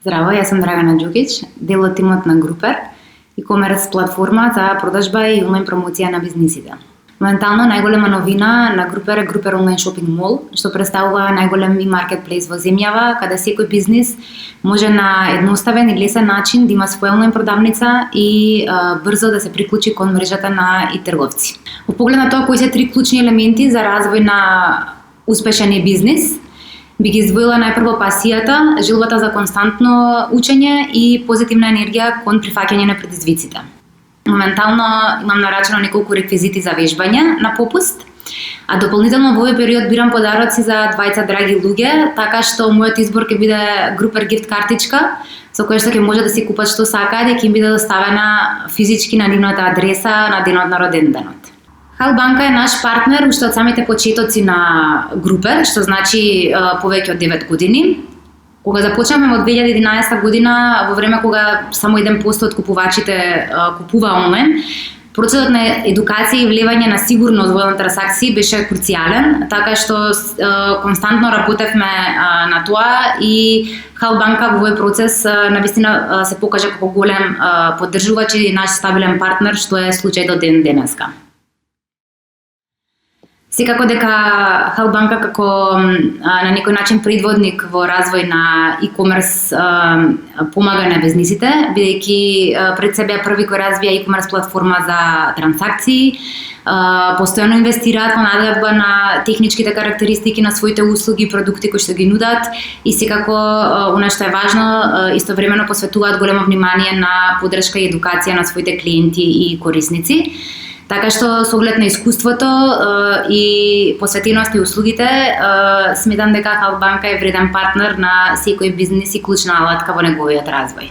Здраво, јас сум Драгана Ѓукиќ, дел од тимот на Групер, e-commerce платформа за продажба и онлайн промоција на бизнисите. Моментално најголема новина на Групер е Групер онлайн шопинг мол, што представува најголем маркетплейс во земјава, каде секој бизнис може на едноставен и лесен начин да има своја онлайн продавница и брзо да се приклучи кон мрежата на и-трговци. Во поглед на тоа кои се три клучни елементи за развој на успешен бизнис, би ги издвоила најпрво пасијата, желбата за константно учење и позитивна енергија кон прифаќање на предизвиците. Моментално имам нарачено неколку реквизити за вежбање на попуст, а дополнително во овој период бирам подароци за двајца драги луѓе, така што мојот избор ќе биде Групер гифт картичка, со која што ќе може да си купат што сакаат и ќе им биде доставена физички на нивната адреса на денот на роден денот. Халбанка е наш партнер уште од самите почетоци на Групер, што значи повеќе од 9 години. Кога започнавме во 2011 година, во време кога само 1% од купувачите купува онлайн, процесот на едукација и влевање на сигурност во транзакции беше круцијален, така што константно работевме на тоа и Халбанка во овој процес навистина се покажа како голем поддржувач и наш стабилен партнер, што е случај до ден денеска. Секако дека Халбанка како на некој начин предводник во развој на e-commerce помага на бизнисите, бидејќи пред себе први кој развија e-commerce платформа за транзакции, постојано инвестираат во надградба на техничките карактеристики на своите услуги и продукти кои што ги нудат и секако она што е важно, истовремено посветуваат големо внимание на поддршка и едукација на своите клиенти и корисници. Така што со оглед на искуството и посветеност и услугите, сметам дека Халбанка е вреден партнер на секој бизнис и клучна алатка во неговиот развој.